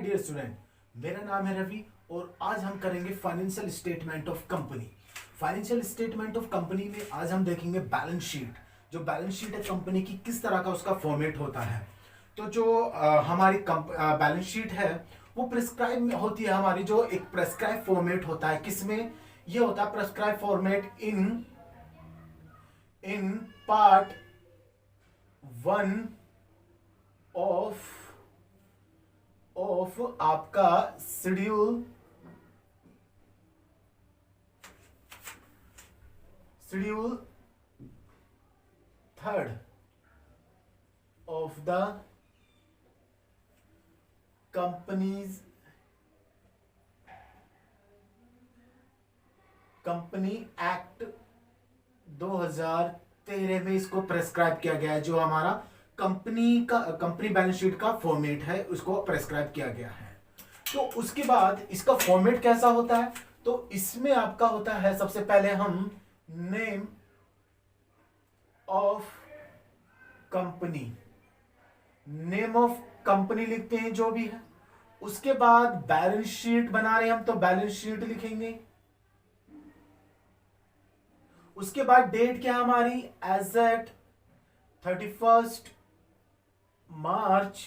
Dear student, मेरा नाम है रवि और आज हम करेंगे financial statement of company. Financial statement of company में आज हम देखेंगे बैलेंस शीट। जो बैलेंस शीट है कंपनी की, किस तरह का उसका फॉर्मेट होता है। तो जो हमारी बैलेंस शीट है वो प्रिस्क्राइब होती है हमारी, जो एक प्रेस्क्राइब फॉर्मेट होता है। किसमें ये होता है? Prescribe format in part 1 of आपका schedule 3 of the company act 2013 में इसको प्रेस्क्राइब किया गया है। जो हमारा कंपनी बैलेंस शीट का फॉर्मेट है उसको प्रेस्क्राइब किया गया है। तो उसके बाद इसका फॉर्मेट कैसा होता है? तो इसमें आपका होता है, सबसे पहले हम नेम ऑफ कंपनी लिखते हैं जो भी है। उसके बाद बैलेंस शीट बना रहे हैं हम, तो बैलेंस शीट लिखेंगे। उसके बाद डेट क्या हमारी? एज एट 31 मार्च,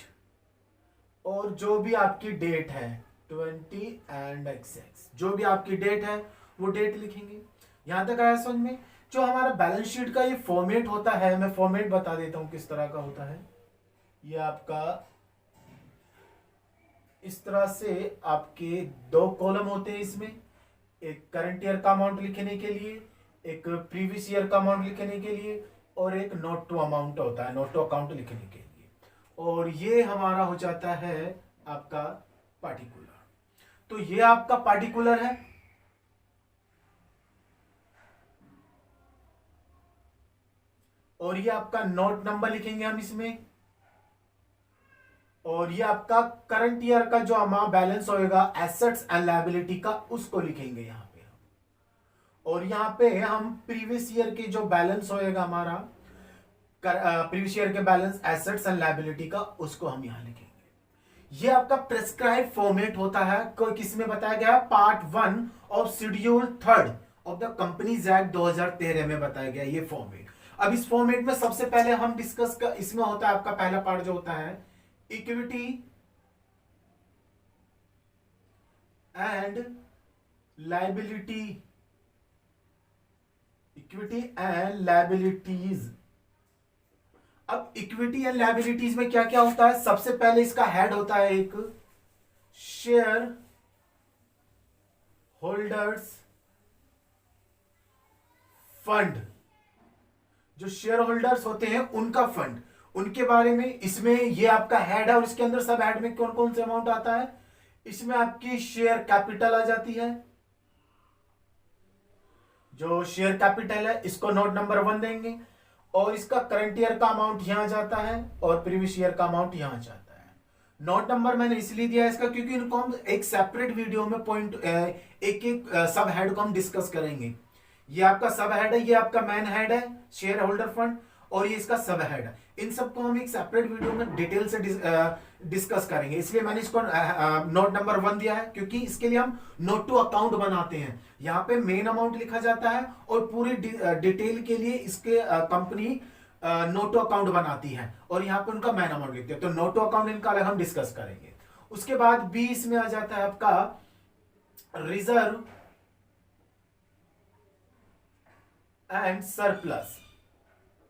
और जो भी आपकी डेट है 20 एंड XX, जो भी आपकी डेट है वो डेट लिखेंगे। यहां तक आया समझ में? जो हमारा बैलेंस शीट का ये फॉर्मेट होता है, मैं फॉर्मेट बता देता हूं किस तरह का होता है। ये आपका इस तरह से आपके 2 कॉलम होते हैं इसमें। एक करंट ईयर का अमाउंट लिखने के लिए, एक प्रीवियस ईयर का अमाउंट लिखने के लिए, और एक नोट टू अमाउंट होता है, नोट टू अकाउंट लिखने के लिए। और ये हमारा हो जाता है आपका पार्टिकुलर। तो ये आपका पार्टिकुलर है। और ये आपका नोट नंबर लिखेंगे हम इसमें। और ये आपका करंट ईयर का जो अमाउंट बैलेंस होएगा एसेट्स एंड लायबिलिटी का, उसको लिखेंगे यहां पे हम। और यहां पे हम प्रीवियस ईयर के जो बैलेंस होएगा हमारा, प्रीवियस ईयर के बैलेंस एसेट्स एंड लायबिलिटी का, उसको हम यहां लिखेंगे। ये आपका प्रेस्क्राइब फॉर्मेट होता है। किसमें बताया गया? Part 1 of schedule 3 of the companies act 2013 में बताया गया ये फॉर्मेट। अब इस फॉर्मेट में सबसे पहले हम डिस्कस कर, इसमें होता है आपका पहला पार्ट जो होता है इक्विटी एंड लायबिलिटीज। अब इक्विटी एंड लायबिलिटीज में क्या क्या होता है? सबसे पहले इसका हेड होता है एक शेयर होल्डर्स फंड। जो शेयर होल्डर्स होते हैं उनका फंड, उनके बारे में इसमें ये आपका हेड है। और इसके अंदर सब हेड में कौन कौन से अमाउंट आता है? इसमें आपकी शेयर कैपिटल आ जाती है। जो शेयर कैपिटल है इसको नोट नंबर 1 देंगे। और इसका करंट ईयर का अमाउंट यहां जाता है और प्रीवियस ईयर का अमाउंट यहां जाता है। नोट नंबर मैंने इसलिए दिया इसका क्योंकि इनको हम एक सेपरेट वीडियो में पॉइंट एक एक सब हेड को हम डिस्कस करेंगे। ये आपका सब हेड है, ये आपका मेन हेड है शेयर होल्डर फंड, और ये इसका सब हेड है। इन सबको हम एक सेपरेट वीडियो में डिटेल से डिस्कस करेंगे। इसलिए मैंने इसको नोट नंबर 1 दिया है, क्योंकि इसके लिए हम नोट टू अकाउंट बनाते हैं। यहाँ पे मेन अमाउंट लिखा जाता है और पूरी डिटेल के लिए इसके कंपनी नोट टू अकाउंट बनाती है, और यहाँ पे उनका मेन अमाउंट लिखते हैं। तो नोट टू अकाउंट इनका अलग हम डिस्कस करेंगे। उसके बाद 20 में आ जाता है आपका रिजर्व एंड सरप्लस।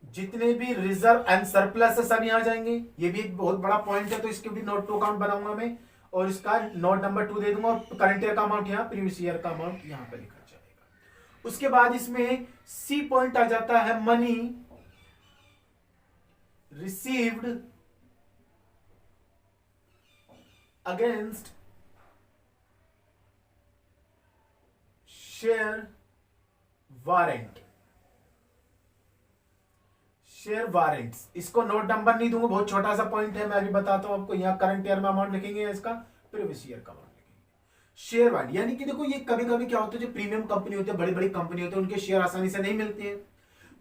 जितने भी रिजर्व एंड सरप्लस है सब यहां जाएंगे। ये भी एक बहुत बड़ा पॉइंट है, तो इसके भी नोट टू अकाउंट बनाऊंगा मैं, और इसका नोट नंबर 2 दे दूंगा। और करंट ईयर का अमाउंट यहाँ, प्रीवियस ईयर का अमाउंट यहां पे लिखा जाएगा। उसके बाद इसमें सी पॉइंट आ जाता है money received against share warrant. Share warrants, इसको नोट नंबर नहीं दूंगा, बहुत छोटा सा पॉइंट है, मैं अभी बताता हूं आपको। यहां करंट ईयर में अमाउंट लिखेंगे, इसका प्रीवियस ईयर का अमाउंट लिखेंगे। शेयर वारंट यानी कि देखो, ये कभी कभी क्या होता है, जो प्रीमियम कंपनी होती है, बड़ी बड़ी कंपनी होती है, उनके शेयर आसानी से नहीं मिलते हैं।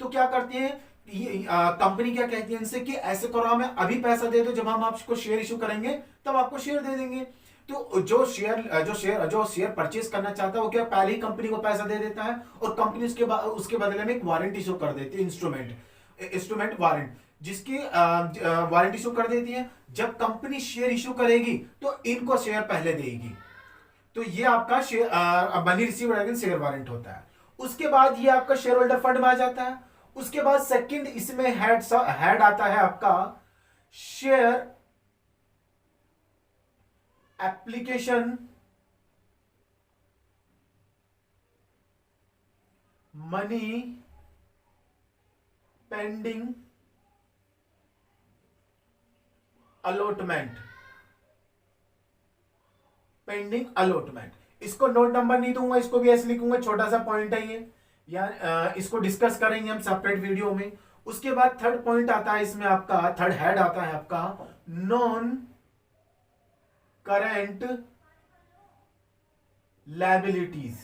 तो क्या करते हैं, कंपनी क्या कहती है इनसे कि ऐसे करो, हमें अभी पैसा दे दो, जब हम आपको शेयर इशू करेंगे तब आपको शेयर दे देंगे। तो जो शेयर परचेज करना चाहता है वो क्या पहले ही कंपनी को पैसा दे देता है और कंपनी उसके बदले में एक वारंट इशू कर देती है, इंस्ट्रूमेंट वारंट, जिसकी वारंट इशू कर देती है। जब कंपनी शेयर इशू करेगी तो इनको शेयर पहले देगी, तो ये आपका share money receive against share warrant होता है। उसके बाद ये आपका शेयर होल्डर फंड में आ जाता है। उसके बाद सेकंड इसमें हेड आता है आपका share application money pending allotment, इसको नोट नंबर नहीं दूंगा, इसको भी ऐसे लिखूंगा, छोटा सा पॉइंट है ये, या इसको डिस्कस करेंगे हम सेपरेट वीडियो में। उसके बाद थर्ड पॉइंट आता है इसमें आपका, थर्ड हेड आता है आपका नॉन करंट लायबिलिटीज।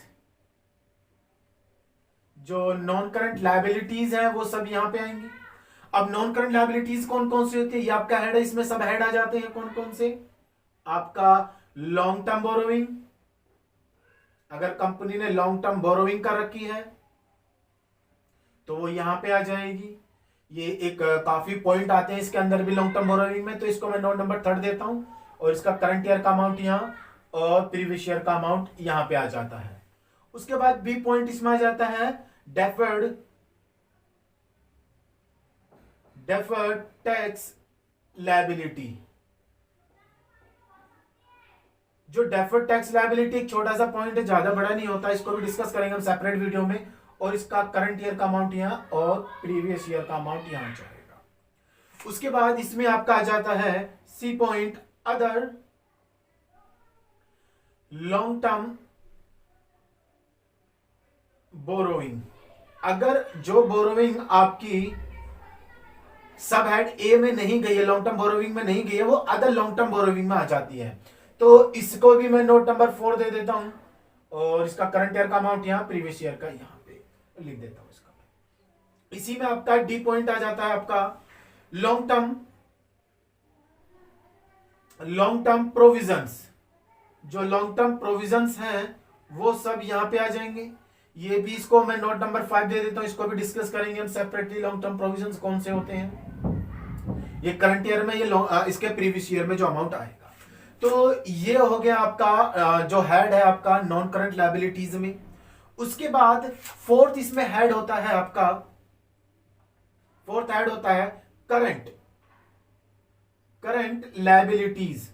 जो नॉन करंट लायबिलिटीज है वो सब यहां पे आएंगी। अब नॉन करंट लायबिलिटीज कौन कौन सी होती है, ये आपका हेड है, इसमें सब हेड आ जाते हैं। कौन कौन से, आपका लॉन्ग टर्म बोरोइंग, अगर कंपनी ने लॉन्ग टर्म बोरोइंग कर रखी है तो वो यहां पे आ जाएगी। ये एक काफी पॉइंट आते हैं इसके अंदर भी लॉन्ग टर्म बोरोइंग में, तो इसको मैं नोट नंबर 3 देता हूं और इसका करंट ईयर का अमाउंट यहां और प्रीवियस ईयर का अमाउंट यहां पे आ जाता है। उसके बाद बी पॉइंट इसमें आ जाता है डेफर्ड टैक्स लायबिलिटी। जो डेफर्ड टैक्स लायबिलिटी एक छोटा सा पॉइंट है, ज्यादा बड़ा नहीं होता, इसको भी डिस्कस करेंगे हम सेपरेट वीडियो में। और इसका करंट ईयर का अमाउंट यहां और प्रीवियस ईयर का अमाउंट यहां जाएगा। उसके बाद इसमें आपका आ जाता है C point other long term borrowing. अगर जो बोरोइंग आपकी सब हेड ए में नहीं गई है, लॉन्ग टर्म बोरोइंग में नहीं गई है, वो अदर लॉन्ग टर्म बोरोइंग में आ जाती है। तो इसको भी मैं नोट नंबर 4 दे देता हूं और इसका करंट ईयर का अमाउंट यहां, प्रीवियस ईयर का यहां पे लिख देता हूं इसका। इसी में आपका डी पॉइंट आ जाता है आपका लॉन्ग टर्म प्रोविजंस। जो लॉन्ग टर्म प्रोविजंस हैं वो सब यहां पे आ जाएंगे। ये भी इसको मैं नोट नंबर 5 दे देता हूं, इसको भी डिस्कस करेंगे हम सेपरेटली। लॉन्ग टर्म प्रोविजंस कौन से होते हैं, ये करंट ईयर में, ये इसके प्रीवियस ईयर में जो अमाउंट आएगा। तो ये हो गया आपका जो हेड है आपका नॉन करंट लायबिलिटीज में। उसके बाद फोर्थ इसमें हेड होता है आपका, फोर्थ हेड होता है करंट लायबिलिटीज।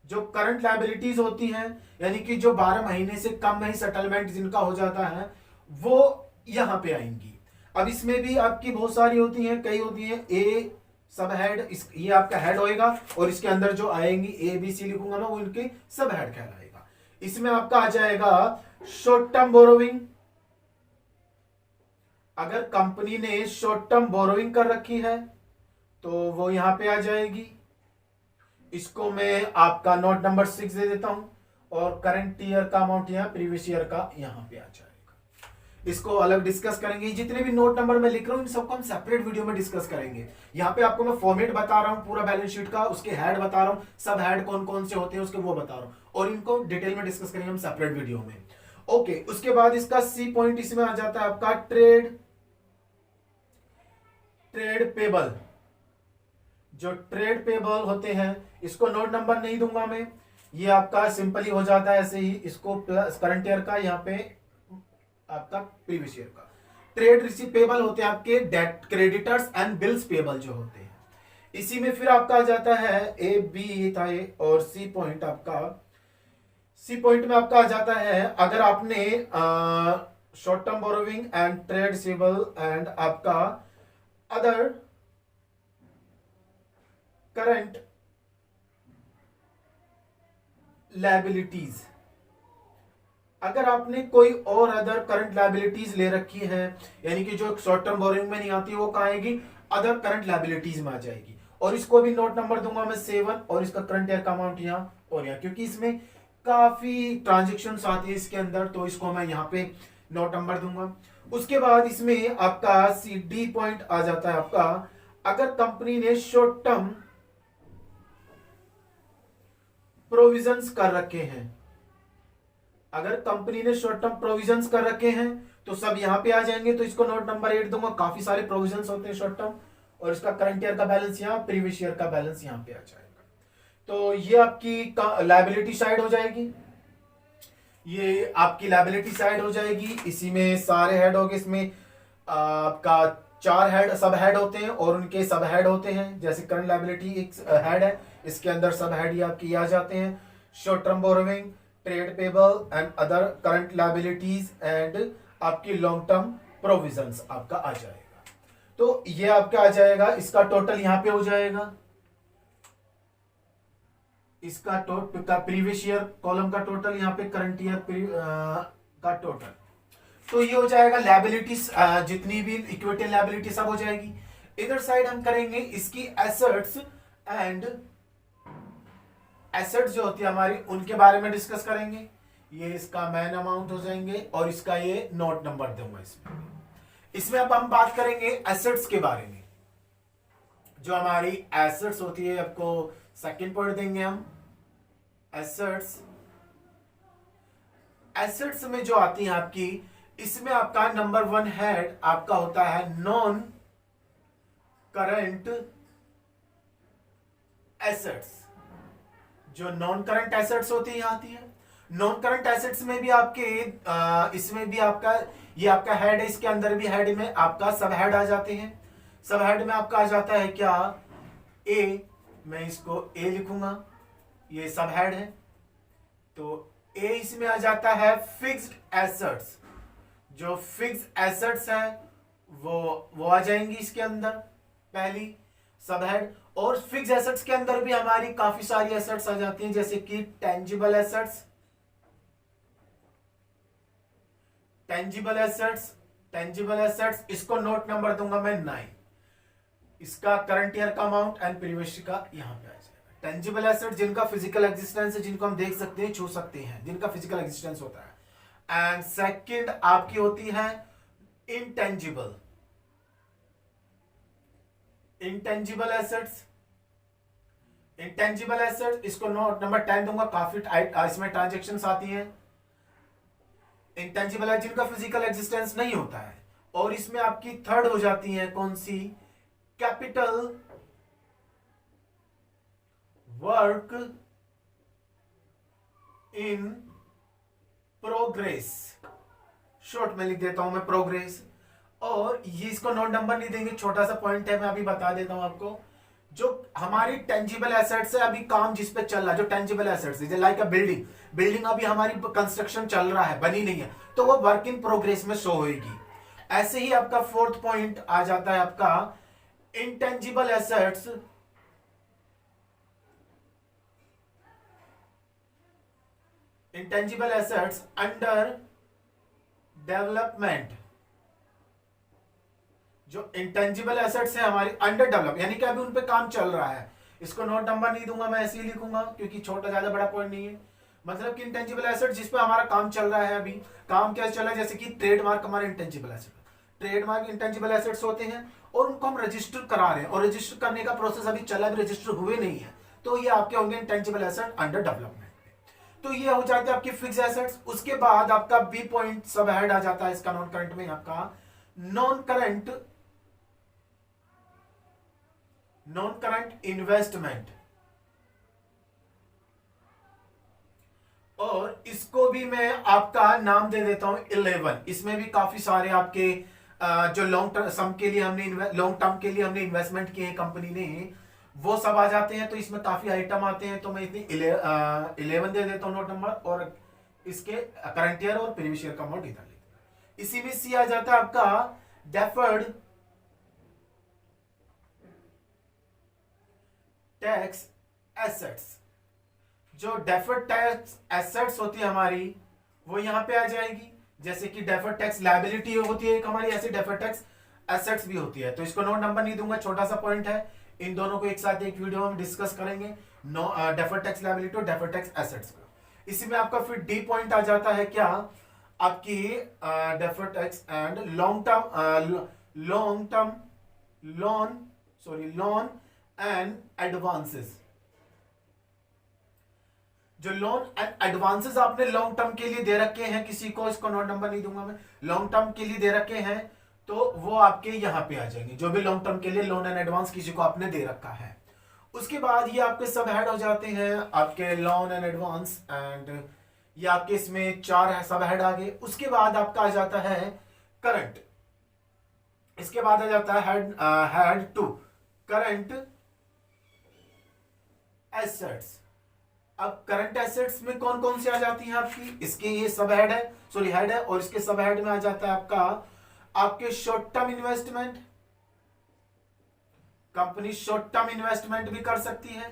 जो करंट लायबिलिटीज होती हैं, यानी कि जो 12 महीने से कम में ही सेटलमेंट जिनका हो जाता है, वो यहां पे आएंगी। अब इसमें भी आपकी बहुत सारी होती हैं, कई होती हैं। ए सब हेड, ये आपका हेड होएगा और इसके अंदर जो आएंगी ए बी सी लिखूंगा मैं, वो इनके सब हेड कहलाएगा। इसमें आपका आ जाएगा शॉर्ट टर्म बोरोइंग। अगर कंपनी ने शॉर्ट टर्म बोरोइंग कर रखी है तो वो यहां पे आ जाएगी। इसको मैं आपका नोट नंबर 6 दे देता हूं और करंट ईयर का अमाउंट यहां, प्रीवियस ईयर का यहां पे आ जाएगा। इसको अलग डिस्कस करेंगे। जितने भी नोट नंबर मैं लिख रहा हूं इन सबको हम सेपरेट वीडियो में डिस्कस करेंगे। यहाँ पे आपको मैं फॉर्मेट बता रहा हूं पूरा बैलेंस शीट का, उसके हेड बता रहा हूं, सब हेड कौन कौन से होते हैं उसके वो बता रहा हूं, और इनको डिटेल में डिस्कस करेंगे हम सेपरेट वीडियो में। ओके, उसके बाद इसका सी पॉइंट इसमें आ जाता है आपका ट्रेड पेबल। जो ट्रेड पेबल होते हैं, इसको नोट नंबर नहीं दूंगा मैं, ये आपका सिंपली हो जाता है ऐसे ही। इसको प्लस करंट ईयर का, यहाँ पे आपका प्रीवियस ईयर का। ट्रेड रिसीवेबल होते हैं आपके debt creditors and bills payable जो होते हैं। इसी में फिर आपका आ जाता है ए बी था ये, और सी पॉइंट आपका, सी पॉइंट में आपका आ जाता है अगर आपने short term borrowing and trade receivable and आपका अदर करंट लायबिलिटीज, अगर आपने कोई और अदर करंट लायबिलिटीज ले रखी है, यानी कि जो शॉर्ट टर्म बोरोइंग में नहीं आती, वो कहाँ आएगी, अदर करंट लायबिलिटीज में आ जाएगी। और इसको भी नोट नंबर दूंगा मैं 7 और इसका करंट ईयर का अमाउंट यहाँ और यहाँ, क्योंकि इसमें काफी ट्रांजेक्शन आती है इसके अंदर, तो इसको मैं यहाँ पे नोट नंबर दूंगा। उसके बाद इसमें आपका सी डी पॉइंट आ जाता है आपका, अगर कंपनी ने शॉर्ट टर्म प्रोविजंस कर रखे हैं, अगर कंपनी ने शॉर्ट टर्म प्रोविजंस कर रखे हैं तो सब यहां पे आ जाएंगे, तो इसको नोट नंबर 8 दूंगा। काफी सारे प्रोविजंस होते हैं शॉर्ट टर्म, और इसका करंट ईयर का बैलेंस यहाँ, प्रीवियस ईयर का बैलेंस यहाँ पे आ जाएगा। तो ये आपकी लायबिलिटी साइड हो जाएगी, ये आपकी लायबिलिटी साइड हो जाएगी। इसी में सारे हेड हो गए, इसमें आपका 4 हेड सब हेड होते हैं और उनके सब हेड होते हैं। जैसे करंट लायबिलिटी एक हेड है, इसके अंदर सब हेड ये आपके आ जाते हैं, short term borrowing, trade payable and other current liabilities and आपकी लॉन्ग टर्म प्रोविजंस आपका आ जाएगा। तो ये आपका आ जाएगा, इसका टोटल यहां पे हो जाएगा, इसका का प्रीवियस ईयर कॉलम का टोटल, यहाँ पे करंट ईयर का टोटल। तो ये हो जाएगा लायबिलिटीज, जितनी भी इक्विटी लायबिलिटी सब हो जाएगी। इधर साइड हम करेंगे इसकी एसेट्स एंड एसेट्स जो होती है हमारी, उनके बारे में डिस्कस करेंगे। ये इसका मैन अमाउंट हो जाएंगे और इसका ये नोट नंबर दूंगा इसमें अब हम बात करेंगे एसेट्स के बारे में। जो हमारी एसेट्स होती है, आपको सेकंड पॉइंट देंगे हम एसेट्स। एसेट्स में जो आती है आपकी, इसमें आपका नंबर 1 हेड आपका होता है नॉन करंट एसेट्स। जो नॉन करंट एसेट्स होती है यहां आती है। नॉन करंट एसेट्स में भी आपके इसमें भी आपका ये आपका हेड है, इसके अंदर भी हेड में आपका सब हेड आ जाते हैं। सब हेड में आपका आ जाता है क्या, ए, मैं इसको ए लिखूंगा, ये सब हेड है। तो ए इसमें आ जाता है फिक्स्ड एसेट्स। जो फिक्स्ड एसेट्स है वो आ जाएंगी इसके अंदर, पहली सब हेड। और फिक्स्ड एसेट्स के अंदर भी हमारी काफी सारी एसेट्स आ जाती हैं, जैसे कि टेंजिबल एसेट्स, टेंजिबल एसेट्स इसको नोट नंबर दूंगा मैं 9। इसका करंट ईयर का अमाउंट एंड प्रीवियस का यहां पे आ जाएगा। टेंजिबल एसेट जिनका फिजिकल एग्जिस्टेंस है, जिनको हम देख सकते हैं, छू सकते हैं, जिनका फिजिकल एग्जिस्टेंस होता है। एंड सेकंड आपकी होती है इंटेंजिबल एसेट्स। इंटेंजिबल एसेट्स इसको नोट नंबर 10 दूंगा। काफी इसमें ट्रांजेक्शन्स आती हैं। इंटेंजिबल है जिनका फिजिकल एग्जिस्टेंस नहीं होता है। और इसमें आपकी थर्ड हो जाती है कौन सी, capital work in progress, short में लिख देता हूं मैं प्रोग्रेस। और ये इसको नोट नंबर नहीं देंगे, छोटा सा पॉइंट है, मैं अभी बता देता हूं आपको। जो हमारी टेंजिबल एसेट्स है, अभी काम जिस पे चल रहा है, जो टेंजिबल एसेट्स है लाइक अ बिल्डिंग अभी हमारी कंस्ट्रक्शन चल रहा है, बनी नहीं है, तो वो वर्क इन प्रोग्रेस में शो होगी। ऐसे ही आपका फोर्थ पॉइंट आ जाता है आपका इंटेंजिबल एसेट्स, अंडर डेवलपमेंट। जो इंटेंजिबल एसेट्स है हमारी अंडर डेवलप, यानी कि अभी उन पे काम चल रहा है, इसको नोट नंबर नहीं दूंगा, मैं ऐसे ही लिखूंगा क्योंकि छोटा ज्यादा बड़ा पॉइंट नहीं है। मतलब कि इंटेंजिबल एसेट जिस पे हमारा काम चल रहा है, अभी काम क्या चल रहा है, जैसे कि ट्रेडमार्क हमारे intangible asset, trademark intangible assets होते हैं और उनको हम रजिस्टर करा रहे हैं और रजिस्टर करने का प्रोसेस अभी चला, भी रजिस्टर हुए नहीं है, तो ये आपके होंगे इंटेंजिबल एसेट अंडर डेवलपमेंट। तो ये हो जाते हैं आपके फिक्स एसेट्स। उसके बाद आपका बी पॉइंट सब हेड आ जाता है इसका नॉन करंट में, आपका नॉन करंट इन्वेस्टमेंट। और इसको भी मैं आपका नाम दे देता हूं 11। इसमें भी काफी सारे आपके जो लॉन्ग टर्म के लिए हमने इन्वेस्टमेंट किए हैं कंपनी ने, वो सब आ जाते हैं। तो इसमें काफी आइटम आते हैं, तो मैं इतनी 11 दे देता हूं नोट नंबर, और इसके करंट ईयर और प्रीवियस ईयर का अमाउंट इधर लेते हैं। इसी में सी आ जाता है आपका डेफर्ड टैक्स एसेट्स। जो डेफर्ड टैक्स एसेट्स होती है हमारी, वो यहां पे आ जाएगी। जैसे कि डेफर्ड टैक्स लायबिलिटी होती है एक हमारी, ऐसी डेफर्ड टैक्स एसेट्स भी होती है। तो इसको नोट नंबर नहीं दूंगा, छोटा सा पॉइंट है, इन दोनों को एक साथ एक वीडियो में डिस्कस करेंगे, डेफर्ड टैक्स लायबिलिटी और डेफर्ड टैक्स एसेट्स को। इसी में आपका फिर डी पॉइंट आ जाता है क्या, आपकी deferred tax and loan and advances. जो लोन एंड एडवांसेस आपने लॉन्ग टर्म के लिए दे रखे हैं किसी को, इसको नोट नंबर नहीं दूंगा मैं, लॉन्ग टर्म के लिए दे रखे हैं, तो वो आपके यहां पे आ जाएंगे, जो भी लॉन्ग टर्म के लिए लोन एंड एडवांस किसी को आपने दे रखा है। उसके बाद ये आपके सब हेड हो जाते हैं आपके लोन एंड एडवांस, एंड ये आपके इसमें 4 सब हेड आ गए। उसके बाद आपका आ जाता है करंट, इसके बाद आ जाता है हेड 2 करंट एसेट्स। अब करंट एसेट्स में कौन कौन सी आ जाती हैं आपकी, इसके ये सब हेड है, सॉरी हेड है, और इसके सब हेड में आ जाता है आपका आपके short term investment, company short term investment भी कर सकती है,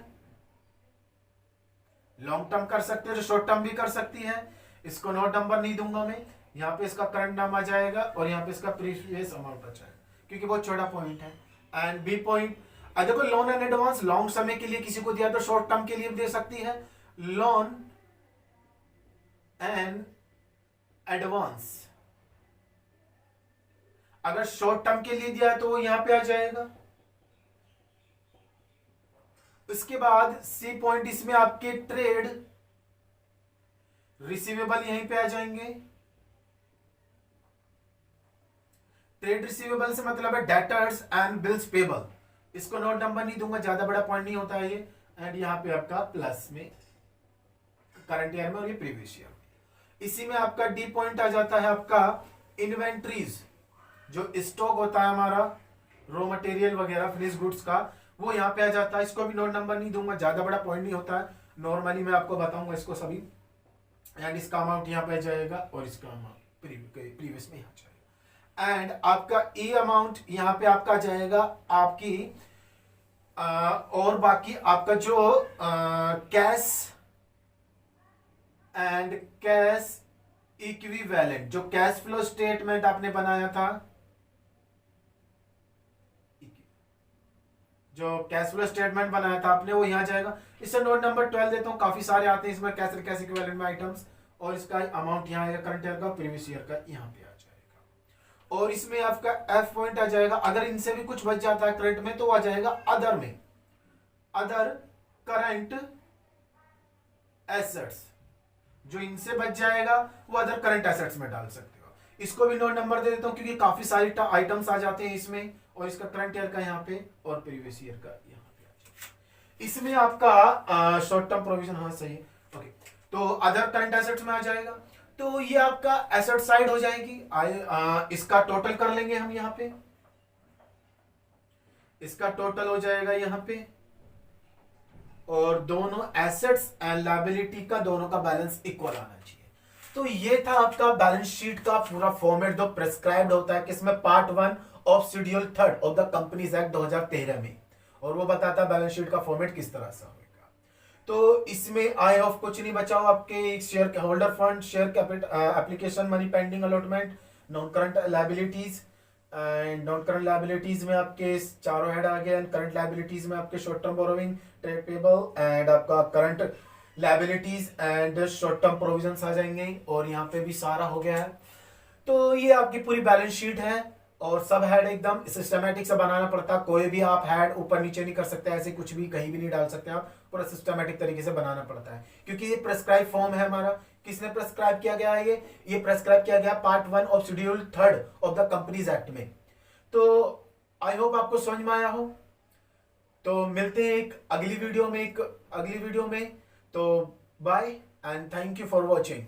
लॉन्ग टर्म कर सकते हो, जो शॉर्ट टर्म भी कर सकती है। इसको नोट नंबर नहीं दूंगा मैं, यहां पे इसका करंट नाम आ जाएगा और यहां पे इसका प्रीवियस अमाउंट आ जाएगा, क्योंकि बहुत छोटा पॉइंट है। एंड बी पॉइंट, देखो लोन एंड एडवांस लॉन्ग समय के लिए किसी को दिया तो शॉर्ट टर्म के लिए भी दे सकती है, लोन एंड एडवांस अगर शॉर्ट टर्म के लिए दिया तो वो यहां पे आ जाएगा। उसके बाद सी पॉइंट, इसमें आपके ट्रेड रिसीवेबल यहीं पे आ जाएंगे। ट्रेड रिसीवेबल से मतलब है डेटर्स एंड बिल्स पेबल, इसको नोट नंबर नहीं दूंगा, ज्यादा बड़ा पॉइंट नहीं होता है ये। एंड यहां पे आपका प्लस में करंट ईयर में और ये प्रीवियस ईयर में। इसी में आपका डी पॉइंट आ जाता है आपका इन्वेंट्रीज, जो स्टॉक होता है हमारा रॉ मटेरियल वगैरह फिनिश गुड्स का, वो यहाँ पे आ जाता है। इसको भी नोट नंबर नहीं दूंगा, ज्यादा बड़ा पॉइंट नहीं होता है, नॉर्मली मैं आपको बताऊंगा इसको सभी। एंड इसका अमाउंट यहाँ पे आ जाएगा और इसका अमाउंट प्रीवियस में यहाँ जाएगा। एंड आपका ई अमाउंट यहाँ पे आपका आ जाएगा आपकी और बाकी आपका जो कैश एंड कैश इक्विवेलेंट, जो कैश फ्लो स्टेटमेंट आपने बनाया था, जो कैश फ्लो स्टेटमेंट बनाया था आपने, वो यहां जाएगा। इससे नोट नंबर 12 देता हूं, काफी सारे आते हैं इसमें कैश इक्विवेलेंट में आइटम्स, और इसका अमाउंट यहाँ आएगा करंट ईयर का, प्रीवियस ईयर का यहाँ पे आ जाएगा। और इसमें आपका एफ पॉइंट आ जाएगा, अगर इनसे भी कुछ बच जाता है करंट में तो आ जाएगा अदर में, अदर करंट एसेट्स, जो इनसे बच जाएगा वो अदर करंट एसेट्स में डाल सकते हो। इसको भी नोट नंबर दे देता हूं क्योंकि काफी सारी आइटम्स आ जाते हैं इसमें, और इसका करंट ईयर का यहाँ पे और प्रीवियस ईयर का यहाँ पे आ जाएगा। इसमें आपका शॉर्ट टर्म प्रोविजन, हाँ सही है, ओके, तो अदर करंट एसेट्स में आ जाएगा। तो ये आपका एसेट साइड हो जाएगी। इसका टोटल कर लेंगे हम यहाँ पे, इसका टोटल हो जाएगा यहाँ पे, और दोनों एसेट्स एंड लायबिलिटी का दोनों का बैलेंस इक्वल आना चाहिए। तो ये था आपका बैलेंस शीट का पूरा फॉर्मेट जो प्रेस्क्राइब्ड होता है किसमें, part 1 of schedule 3 of the companies act 2013 में, और वो बताता है बैलेंस शीट का फॉर्मेट किस तरह से होगा। तो इसमें आई ऑफ कुछ नहीं बचा हुआ, आपके share holder fund, share capital application, money pending allotment, non current liabilities, and non current liabilities में आपके चारों हेड आ गए। एंड करंट लायबिलिटीज में आपके short term borrowing, trade payable, and आपका current liabilities and short term provisions आ जाएंगे, और यहाँ पे भी सारा हो गया है। तो ये आपकी पूरी बैलेंस शीट है, और सब हेड एकदम सिस्टमेटिक से बनाना पड़ता है, कोई भी आप हेड ऊपर नीचे नहीं कर सकते, ऐसे कुछ भी कहीं भी नहीं डाल सकते आप, पूरा सिस्टमेटिक तरीके से बनाना पड़ता है, क्योंकि ये प्रेस्क्राइब फॉर्म है हमारा। किसने प्रेस्क्राइब किया गया है, ये प्रेस्क्राइब किया गया part 1 of schedule 3 of the companies act में। तो आई होप आपको समझ में आया हो। तो मिलते हैं एक अगली वीडियो में, तो bye and thank you for watching.